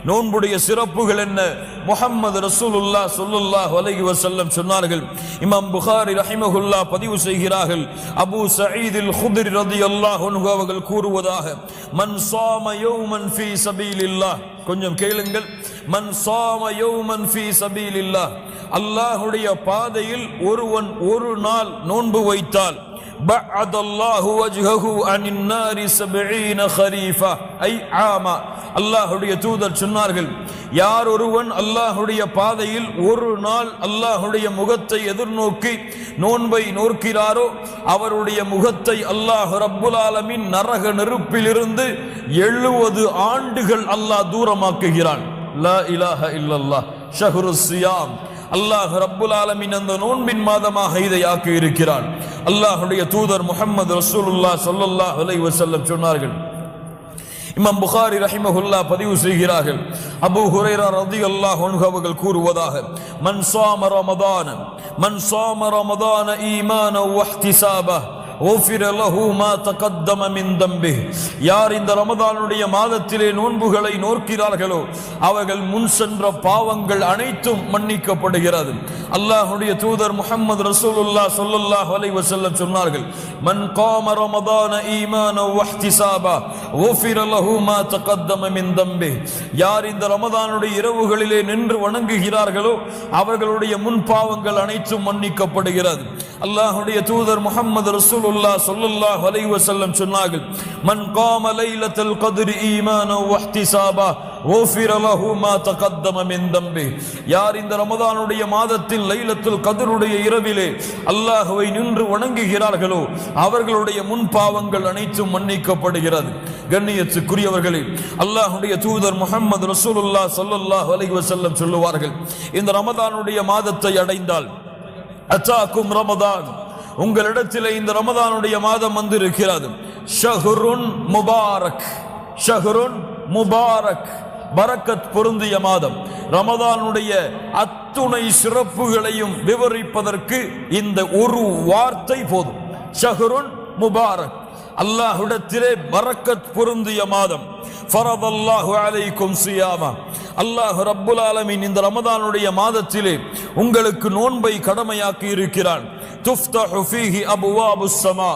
நோன்புடைய சிறப்புகள் என்ன? முஹம்மது ரசூலுல்லாஹ் ஸல்லல்லாஹு அலைஹி வஸல்லம் சொன்னார்கள். இமாம் புகாரி ரஹிமஹுல்லாஹ் பதிவு செய்கிறார்கள். அபூ சயீத் அல் குத்ரி ரலியல்லாஹு அன்ஹு அவர்கள் கூறுவதாக, மன் ஸாம யௌமன் ஃபீ சபீலில்லாஹ், கொஞ்சம் கேளுங்கள், மன் ஸாம யௌமன் ஃபீ சபீலில்லாஹ், அல்லாஹ்வுடைய பாதையில் ஒருவன் ஒரு நாள் நோன்பு வைத்தால், பஅதல்லாஹு வஜ்ஹஹு அனின் நாரி 70 خريفا ஐ ஆமா. அல்லாஹ்வுடைய தூதர் சொன்னார்கள், யார் ஒருவன் அல்லாஹ்வுடைய பாதையில் ஒரு நாள் அல்லாஹ்வுடைய முகத்தை எதிர்நோக்கி நோன்பை நோக்கிறாரோ அவருடைய முகத்தை அல்லாஹ் ரப்புல் ஆலமீன் நரக நெருப்பிலிருந்து 70 ஆண்டுகள் அல்லாஹ் தூரமாக்குகிறான். லா இலாஹ இல்லல்லாஹ் ஷஹ்ருஸ் ஸியாம். அல்லாஹ் ரப்புல் ஆலமீன் அந்த நோன்பின் மாதமாக இதை ஆக்கி இருக்கிறான். அல்லாஹ்வுடைய தூதர் முஹம்மது ரசூலுல்லாஹ் ஸல்லல்லாஹு அலைஹி வஸல்லம் சொன்னார்கள். இமாம் புகாரி ரஹிமஹுல்லாஹ் பதிவு செய்கிறார்கள். அபூ ஹுரைரா ரலியல்லாஹு அன்ஹு அவர்கள் கூறுவதாக, மன் ஸாம ரமதான ஈமானன் வ இஹ்திசாபன் غفر له ما تقدم من ذنبه. யார் இந்த ரமதானுடைய மாதத்திலே நோன்புகளை நோக்கிறார்களோ அவர்கள் முன் சென்ற பாவங்கள் அனைத்தும் மன்னிக்கப்படுகிறது. அல்லாஹ்வுடைய தூதர் முஹம்மது ரசூலுல்லாஹ் ஸல்லல்லாஹு அலைஹி வஸல்லம் சொன்னார்கள், மன் காம ரமதான ஈமானன் வ இஹ்திசாபன் غفر له ما تقدم من ذنبه. யார் இந்த ரமதானுடைய இரவுகளிலே நின்று வணங்குகிறார்களோ அவர்களுடைய முன் பாவங்கள் அனைத்தும் மன்னிக்கப்படுகிறது. அல்லாஹ்வுடைய தூதர் முஹம்மது ரசூலுல்லாஹ் ஸல்லல்லாஹு அலைஹி வஸல்லம் சொன்னார்கள், மன் காம லைலத்துல் கத்ரி ஈமானன் வ இஹ்திசாபன் غفر له ما تقدم من ذنبه. யார் இந்த ரமதானுடைய மாதத்தில் லைலத்துல் கத்ருடைய இரவிலே அல்லாஹ்வை நின்று வணங்குகிறார்களோ அவர்களுடைய முன் பாவங்கள் அனைத்தும் மன்னிக்கப்படுகிறது. கண்ணியத்துக்குரியவர்களே, அல்லாஹ்வுடைய தூதர் முஹம்மது ரசூலுல்லாஹ் ஸல்லல்லாஹு அலைஹி வஸல்லம் சொல்லுவார்கள், இந்த ரமதானுடைய மாதத்தை அடைந்தால், அத்தாக்கும் ரமதான், உங்களிடத்திலே இந்த ரமதானுடைய மாதம் வந்திருக்கிறது, ஷஹ்ருன் முபாரக், ஷஹ்ருன் முபாரக், பரக்கத் பொருந்திய மாதம். ரமதானுடைய அத்துணை சிறப்புகளையும் விவரிப்பதற்கு இந்த ஒரு வார்த்தை போதும், ஷஹ்ருன் முபாரக், அல்லாஹ்விடத்திலே பரக்கத் பொருந்திய மாதம். ஃபரதல்லாஹு அலைக்கும் ஸியாமா, அல்லாஹ் ரப்புல் ஆலமீன் இந்த ரமதானுடைய மாதத்திலே உங்களுக்கு நோன்பை கடமையாக்கி இருக்கிறான். துஃப்தஹு ஃபீஹி அப்வாபுஸ் ஸமா,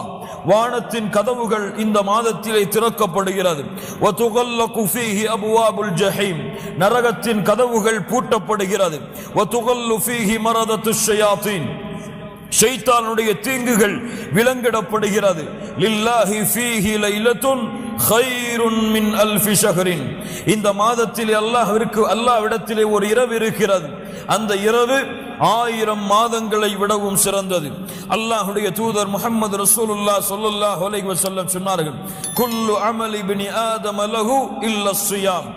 வானத்தின் கதவுகள் இந்த மாதத்திலே திறக்கப்படுகிறது. வ துகல்லகு ஃபீஹி அப்வாபுல் ஜஹீம், நரகத்தின் கதவுகள் பூட்டப்படுகிறது. வ துகல்லு ஃபீஹி மரதத்துஷ் ஷயாத்தீன், ஷைத்தானுடைய தீங்குகள் விலங்கிடப்படுகிறது. லில்லாஹி ஃபீஹி லைலத்துன் கைருன் மின் அல்ஃபி ஷஹ்ரின், இந்த மாதத்திலே அல்லாஹ்விடத்திலே ஒரு இரவு இருக்கிறது, அந்த இரவு 1000 மாதங்களை விடவும் சிறந்தது. அல்லாஹ்வுடைய தூதர் முஹம்மது ரசூலுல்லாஹ் ஸல்லல்லாஹு அலைஹி வஸல்லம் சொன்னார்கள், குல்லு அமலி இப்னி ஆதம லஹு இல்லா ஸியாம்,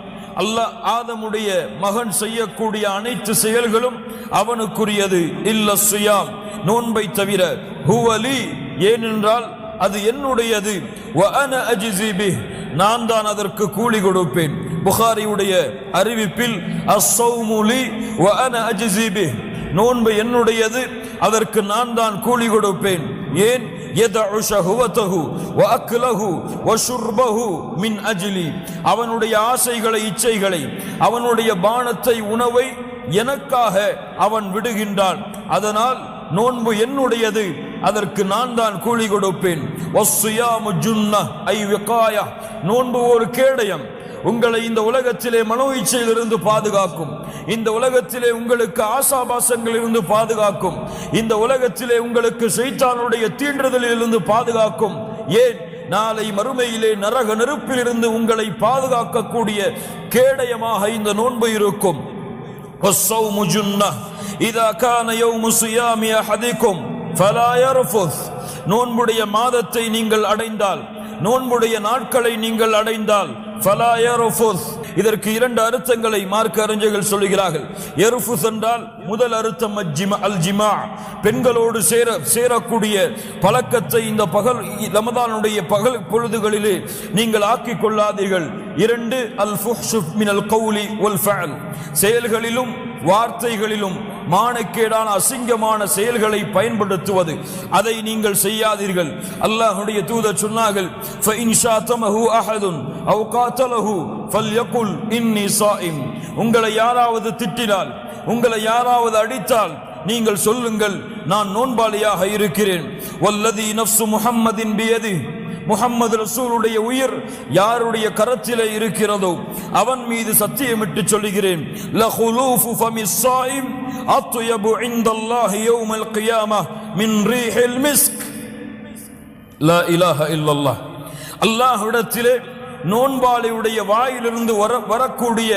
அல்லாஹ் ஆதமுடைய மகன் செய்யக்கூடிய அனைத்து செயல்களும் அவனுக்குரியது, இல்லா ஸியாம், நோன்பை தவிர. ஹுவலி, ஏனென்றால் அது என்னுடையது. வ அன அஜ்ஸி பிஹ், நான் தான் அதற்கு கூலி கொடுப்பேன். புகாரியுடைய அறிவிப்பில் அஸ்ஸௌமு லி வ அன அஜ்ஸி பிஹ், நோன்பு என்னுடையது, அதற்கு நான் தான் கூலி கொடுப்பேன். ஏன்? யதஉ ஷஹவதஹு வ அக்லஹு வ ஷுர்பஹு மின் அஜ்லி, அவனுடைய ஆசைகளை, இச்சைகளை, அவனுடைய பானத்தை, உணவை எனக்காக அவன் விடுகின்றான். அதனால் நோன்பு என்னுடையது, அதற்கு நான் தான் கூலி கொடுப்பேன். வஸ்ஸியாமு ஜுன்னஹ் ஐ விகாயா, நோன்பு ஒரு கேடயம், உங்களை இந்த உலகத்திலே மனோ இச்சையிலிருந்து பாதுகாக்கும், இந்த உலகத்திலே உங்களுக்கு ஆசாபாசங்களிலிருந்து பாதுகாக்கும், இந்த உலகத்திலே உங்களுக்கு ஷைத்தானுடைய தீண்டுதலிலிருந்து பாதுகாக்கும். ஏன்? நாளை மறுமையிலே நரக நெருப்பிலிருந்து உங்களை பாதுகாக்கக்கூடிய கேடயமாக இந்த நோன்பு இருக்கும். வஸ்ஸௌமு ஜுன்னஹ் இதா கான யௌமு ஸியாமி அஹதிக்கும் ஃபலா யர்ஃபுஸ், நோன்புடைய மாதத்தை நீங்கள் அடைந்தால், நோன்புடைய நாட்களை நீங்கள் அடைந்தால், ஃபலா யர்ஃபுஸ், இதற்கு 2 அர்த்தங்களை மார்க்க அறிஞர்கள் சொல்கிறார்கள். யர்ஃபுஸ் என்றால் முதல் அர்த்தம் அல் ஜிமா, பெண்களோடு சேரக்கூடிய பழக்கத்தை இந்த ரமதானுடைய பகல் பொழுதுகளிலே நீங்கள் ஆக்கிக் கொள்ளாதீர்கள். 2 அல் ஃபுஹ்ஷு மினல் கௌலி வல் ஃபஅல், செயல்களிலும் வார்த்தைகளிலும் மானக்கேடான அசிங்கமான செயல்களை பயன்படுத்துவது, அதை நீங்கள் செய்யாதீர்கள். அல்லாஹ்வுடைய தூதர் சொன்னார்கள், ஃபஇன் ஷாதமஹு அஹதுன் அவ் காதலஹு ஃபல்யகுல் இன்னி ஸாயிம். உங்களை யாராவது திட்டினால், உங்களை யாராவது அடித்தால் நீங்கள் சொல்லுங்கள், நான் நோன்பாளியாக இருக்கிறேன். வல்லதி நஃப்சு முஹம்மதின் பியதி, முஹம்மது ரசூலுடைய உயிர் யாருடைய கரத்திலே இருக்கிறதோ அவன் மீது சத்தியமிட்டு சொல்லுகிறேன், லஹுலூஃபு ஃபமிஸ் ஸாயிம் அத்யபு இன்தல்லாஹி யௌமல் கியாமஹ் மின் ரீஹில் மிஸ்க். லா இலாஹ இல்லல்லாஹ். அல்லாஹ்விடத்திலே நோன்பாளியுடைய வாயிலிருந்து வரக்கூடிய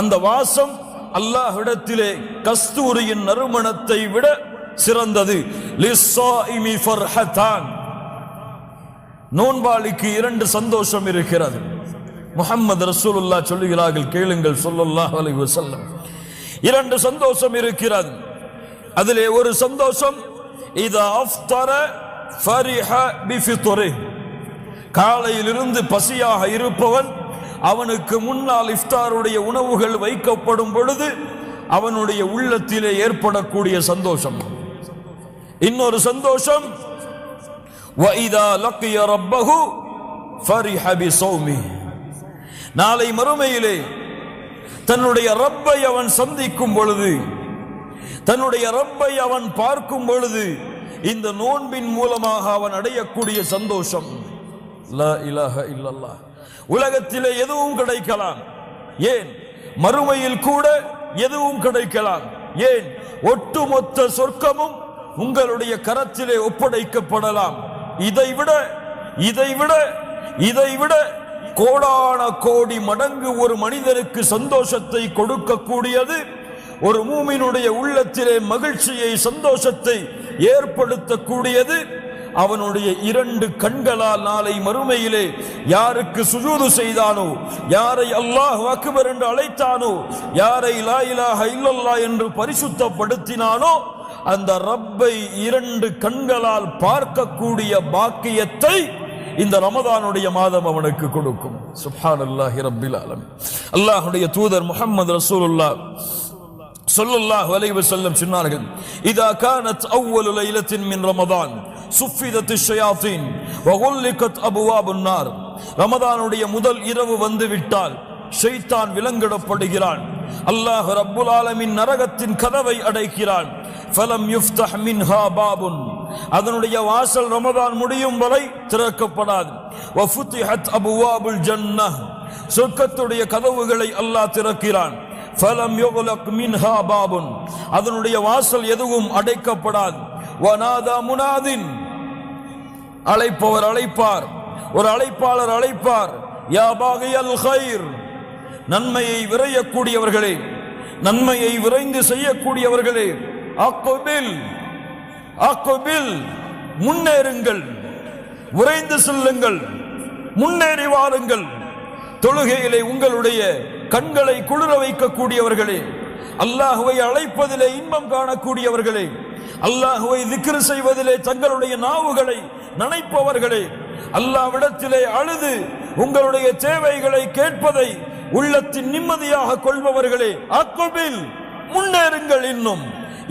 அந்த வாசம் அல்லாஹ்விடத்திலே கஸ்தூரியின் நறுமணத்தை விட சிறந்தது. லிஸ்ஸாயிமி ஃபர்ஹதான். நோன்பாளிக்கு 2 சந்தோஷம் இருக்கிறது. முஹம்மது ரசூலுல்லாஹ் சொல்லுகிறார்கள், கேளுங்கள் ஸல்லல்லாஹு அலைஹி வஸல்லம். 2 சந்தோஷம் இருக்கிறது. அதிலே ஒரு சந்தோஷம், இதா அஃப்தர ஃபரிஹ பிஃபித்ரிஹ். காலையிலிருந்து பசியாக இருப்பவன், அவனுக்கு முன்னால் இஃப்தாருடைய உணவுகள் வைக்கப்படும் பொழுது அவனுடைய உள்ளத்திலே ஏற்படக்கூடிய சந்தோஷம். இன்னொரு சந்தோஷம், وَإِذَا لَقِيَ رَبَّهُ فَرِحَ بِصَوْمِهِ. நாளை மறுமையிலே தன்னுடைய ரப்பை அவன் சந்திக்கும் பொழுது, தன்னுடைய ரப்பை அவன் பார்க்கும் பொழுது, இந்த நோன்பின் மூலமாக அவன் அடையக்கூடிய சந்தோஷம். லா இலாஹ இல்லல்லாஹ். உலகத்திலே எதுவும் கிடைக்கலாம், ஏன் மறுமையில் கூட எதுவும் கிடைக்கலாம், ஏன் ஒட்டுமொத்த சொர்க்கமும் உங்களுடைய கரத்திலே ஒப்படைக்கப்படலாம். இதைவிட கோடான கோடி மடங்கு ஒரு மனிதனுக்கு சந்தோஷத்தை கொடுக்கக்கூடியது, ஒரு மூமினுடைய உள்ளத்திலே மகிழ்ச்சியை, சந்தோஷத்தை ஏற்படுத்தக்கூடியது அவனுடைய 2 கண்களால் நாளை மறுமையிலே யாருக்கு சுஜூது செய்தானோ, யாரை அல்லாஹ் அக்பர் என்று அழைத்தானோ, யாரை லா இலாஹ இல்லல்லாஹ் என்று பரிசுத்தப்படுத்தினானோ, அந்த ரப்பை 2 கண்களால் பார்க்கக்கூடிய பாக்கியத்தை இந்த ரமதானுடைய மாதம் அவனுக்கு கொடுக்கும். சுப்ஹானல்லாஹி ரப்பில் ஆலமீன். அல்லாஹ்வுடைய தூதர் முஹம்மது ரசூலுல்லாஹ் ஸல்லல்லாஹு அலைஹி வஸல்லம் சொன்னார்கள், இதா கானத் அவ்வலு லைலத்தின் மின் ரமதான் சுஃபிதத் ஷயாத்தீன் வ குல்லிகத் அபுவாபுன் நார். ரமதானுடைய முதல் இரவு வந்து விட்டால் ஷைத்தான் விலங்கிடப்படுகிறான். அல்லாஹ் ரப்புல் ஆலமீன் நரகத்தின் கதவை அடைக்கிறான். ஃபலம் யுஃப்தஹ் மின்ஹா பாபுன். அதனுடைய வாசல் ரமதான் முடியும் வரை திறக்கப்படாது. வ ஃபுதிஹத் அபுவாபுல் ஜன்னஹ். சொர்க்கத்துடைய கதவுகளை அல்லாஹ் திறக்கிறான். ஃபலம் யுக்லக் மின்ஹா பாபுன். அதனுடைய வாசல் எதுவும் அடைக்கப்படாது. வநாதா முனாதின். அழைப்பவர் அழைப்பார், ஒரு அழைப்பாளர் அழைப்பார், யா பாகியல் கைர். நன்மையை விரையக்கூடியவர்களே, நன்மையை விரைந்து செய்யக்கூடியவர்களே, அக்பில் அக்பில், முன்னேறுங்கள், விரைந்து செல்லுங்கள், முன்னேறி வாருங்கள். தொழுகையிலே உங்களுடைய கண்களை குளிர வைக்கக்கூடியவர்களே, அல்லாஹுவை அழைப்பதிலே இன்பம் காணக்கூடியவர்களே, அல்லாஹுவை திக்ர் செய்வதிலே தங்களுடைய நாவுகளை நனைப்பவர்களே, அல்லாஹ்விடத்திலே அழுது உங்களுடைய தேவைகளை கேட்பதை உள்ளத்தின் நிம்மதியாக கொள்பவர்களே, அக்பில், முன்னேறுங்கள்.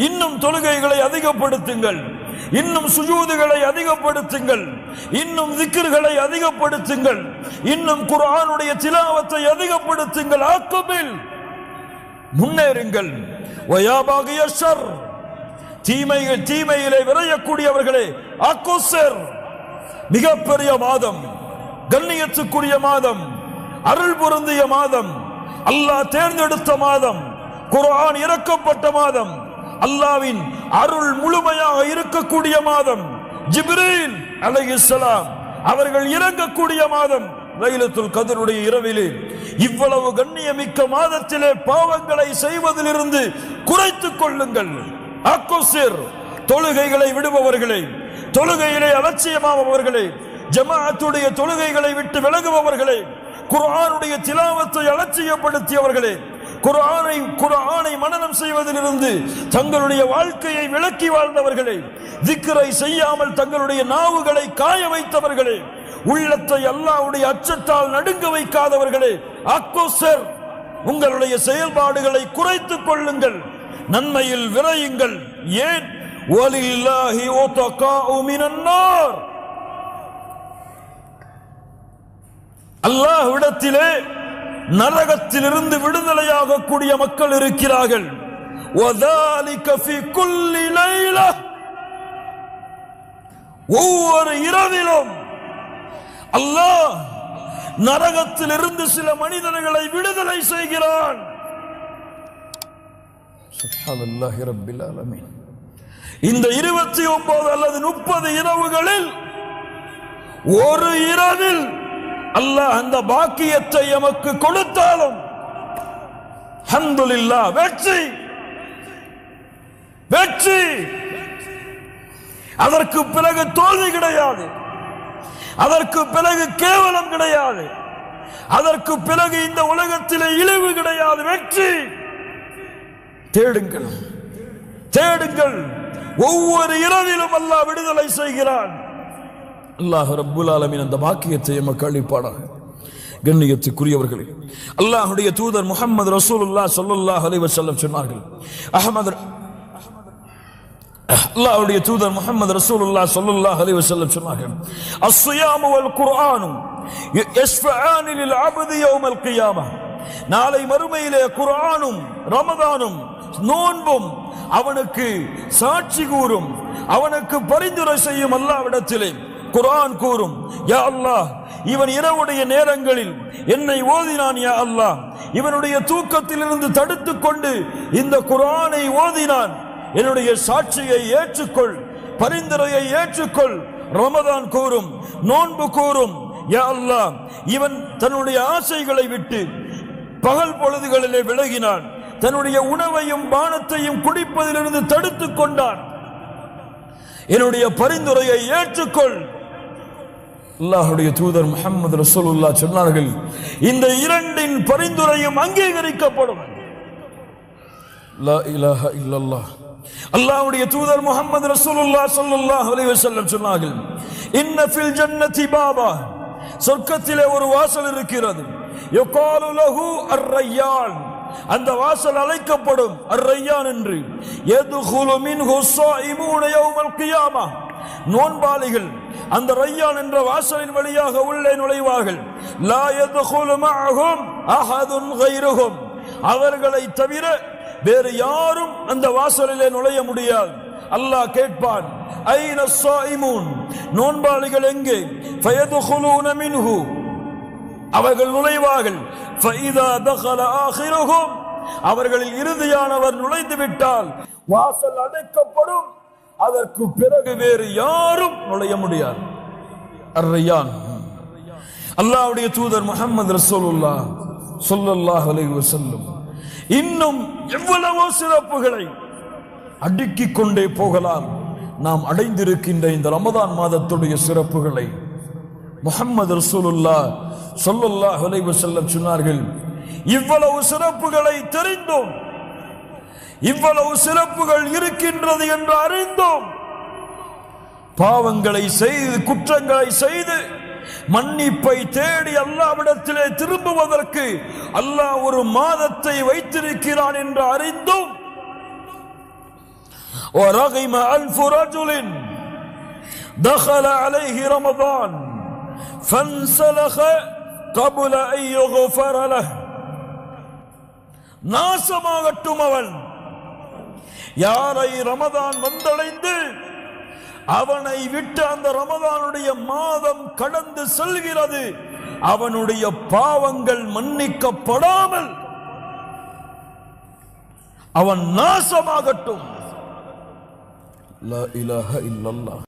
இன்னும் தொழுகைகளை அதிகப்படுத்துங்கள், இன்னும் சுஜூதுகளை அதிகப்படுத்துங்கள், இன்னும் திக்ர்களை அதிகப்படுத்துங்கள், இன்னும் குர்ஆனுடைய திலாவத்தை அதிகப்படுத்துங்கள். அக்பில், முன்னேறுங்கள். வயா பாகிய ஷர், தீமையிலே விரையக்கூடியவர்களே, அக்குஸர், மிகப்பெரிய மாதம், கண்ணியத்துக்குரிய மாதம், அருள் பொருந்திய மாதம், அல்லாஹ் தேர்ந்தெடுத்த மாதம், குர்ஆன் இறக்கப்பட்ட மாதம், அல்லாஹ்வின் அருள் முழுமையாக இருக்கக்கூடிய மாதம், ஜிப்ரீல் அலைஹிஸ்ஸலாம் அவர்கள் இறங்கக்கூடிய மாதம், லைலத்துல் கத்ருடைய இரவிலே. இவ்வளவு கண்ணியமிக்க மாதத்திலே பாவங்களை செய்வதிலிருந்து குறைத்துக் கொள்ளுங்கள். அக்குஸர், தொழுகைகளை விடுபவர்களே, தொழுகையிலே அலட்சியமாபவர்களே, ஜமாஅத்துடைய தொழுகைகளை விட்டு விலகுபவர்களே, குர்ஆனுடைய திலாவத்தை அலட்சியப்படுத்தியவர்களே, குர்ஆனை மனனம் செய்வதிலிருந்து தங்களுடைய வாழ்க்கையை விலக்கி வாழ்ந்தவர்களே, திக்ரை செய்யாமல் தங்களுடைய நாவுகளை காய வைத்தவர்களே, உள்ளத்தை அல்லாஹ்வுடைய அச்சத்தால் நடுங்க வைக்காதவர்களே, அக்குஸர், உங்களுடைய செயல்பாடுகளை குறைத்துக் கொள்ளுங்கள், நன்மையில் விரையுங்கள். ஏன்? வலில்லாஹி உதகாஉ மினன் நார், அல்லாஹ்விடத்திலே நரகத்திலிருந்து விடுதலையாகக்கூடிய மக்கள் இருக்கிறார்கள். வதாலிக ஃபீ குல்லி லைலா, ஒவ்வொரு இரவிலும் அல்லாஹ் நரகத்திலிருந்து சில மனிதர்களை விடுதலை செய்கிறான். சுப்ஹானல்லாஹி ரப்பில் ஆலமீன். இந்த 29 அல்லது 30 இரவுகளில் ஒரு இரவில் அல்லாஹ் அந்த பாக்கியத்தை எமக்கு கொடுத்தாலும் அல்ஹம்துலில்லாஹ், வெற்றி வெற்றி. அதற்கு பிறகு தோல்வி கிடையாது, அதற்கு பிறகு கேவலம் கிடையாது, அதற்கு பிறகு இந்த உலகத்திலே இழிவு கிடையாது. வெற்றி. தேடுங்கள், தேடுங்கள். ஒவ்வொரு இரவிலும் அல்லாஹ் விடுதலை செய்கிறான். அல்லாஹ் ரப்புல் ஆலமீன் அந்த பாக்கியத்தை எமக்கு அளிப்பானாக. கண்ணியத்துக்குரியவர்களே, அல்லாஹ்வுடைய தூதர் முஹம்மது ரசூலுல்லாஹ் ஸல்லல்லாஹு அலைஹி வஸல்லம் சொன்னார்கள், அல்லாஹ்வுடைய தூதர் முஹம்மது ரசூலுல்லாஹ் ஸல்லல்லாஹு அலைஹி வஸல்லம் சொன்னார்கள், அஸ்ஸியாமு வல் குர்ஆனு யஸ்ஃபஆனி லில் அப்தி யௌமல் கியாமஹ். நாளை மறுமையிலே குர்ஆனும் ரமதானும் நோன்பும் அவனுக்கு சாட்சி கூறும், அவனுக்கு பரிந்துரை செய்யும். அல்லாஹ்விடத்திலே குர்ஆன் கூறும், யா அல்லாஹ், இவன் இரவுடைய நேரங்களில் என்னை ஓதினான், யா அல்லாஹ், இவனுடைய தூக்கத்திலிருந்து தடுத்துக் கொண்டு இந்த குர்ஆனை ஓதினான், என்னுடைய சாட்சியை ஏற்றுக்கொள், பரிந்துரையை ஏற்றுக்கொள். ரமதான் கூறும், நோன்பு கூறும், யா அல்லாஹ், இவன் தன்னுடைய ஆசைகளை விட்டு பகல் பொழுதுகளிலே விலகினான், தன்னுடைய உணவையும் பானத்தையும் குடிப்பதிலிருந்து தடுத்துக் கொண்டான், என்னுடைய பரிந்துரையை ஏற்றுக்கொள். அல்லாஹ்வுடைய தூதர் முஹம்மது ரசூலுல்லாஹ் சொன்னார்கள், இந்த இரண்டின் பரிந்துரையும் அங்கீகரிக்கப்படும். லா இலாஹ இல்லல்லாஹ். அல்லாஹ்வுடைய தூதர் முஹம்மது ரசூலுல்லாஹ் ஸல்லல்லாஹு அலைஹி வஸல்லம் சொன்னார்கள், இன்ன ஃபில் ஜன்னதி பாபா, சொர்க்கத்திலே ஒரு வாசல் இருக்கிறது, யுகாலு லஹு அர்-ரையான், அந்த வாசல் அழைக்கப்படும் அர்-ரையான் என்று. யதுகுலு மின்ஹு ஸாயிமூன யௌமல் கியாமஹ், நோன்பாளிகள் அந்த ரையான் என்ற வாசலின் வழியாக உள்ளே நுழைவார்கள். லா யதுகுலு மஅஹும் அஹதுன் கைருஹும், அவர்களை தவிர வேறு யாரும் அந்த வாசலிலே நுழைய முடியாது. அல்லாஹ் கேட்பான், ஐன ஸாயிமூன், நோன்பாளிகள் எங்கே? ஃபயதுகுலூன மின்ஹு, அவர்கள் நுழைவார்கள். ஃபஇதா தகல ஆகிருஹும், அவர்களில் இறுதியானவர் நுழைந்து விட்டால் வாசல் அடைக்கப்படும், அதற்கு பிறகு வேறு யாரும் நுழைய முடியாது. அர்-ரையான். அல்லாஹ்வுடைய தூதர் முஹம்மது ரசூலுல்லாஹ் ஸல்லல்லாஹு அலைஹி வஸல்லம் இன்னும் எவ்வளவோ சிறப்புகளை அடுக்கிக் கொண்டே போகலாம். நாம் அடைந்திருக்கின்ற இந்த ரமதான் மாதத்துடைய சிறப்புகளை முஹம்மது ரசூலுல்லாஹ் ஸல்லல்லாஹு அலைஹி வஸல்லம் சொன்னார்கள், இவ்வளவு சிறப்புகளை தெரிந்தோம், இவ்வளவு சிறப்புகள் இருக்கின்றது என்று அறிந்தோம், பாவங்களை செய்து குற்றங்களை செய்து மன்னிப்பை தேடி அல்லாஹ்விடத்திலே திரும்புவதற்கு அல்லாஹ் ஒரு மாதத்தை வைத்திருக்கிறான் என்று அறிந்தோம். وَرَغِمَ أَلْفُ رَجُلٍ دَخَلَ عَلَيْهِ رَمَضَانَ فَانْسَلَخَ قَبْلَ أَنْ يُغْفَرَ لَهُ, நாசமாகட்டும் அவன், யாரை ரமதான் வந்தடைந்து அவனை விட்டு அந்த ரமதானுடைய மாதம் கடந்து செல்கிறது, அவனுடைய பாவங்கள் மன்னிக்கப்படாமல் அவன் நாசமாகட்டும். லா இலாஹ இல்லல்லாஹ்.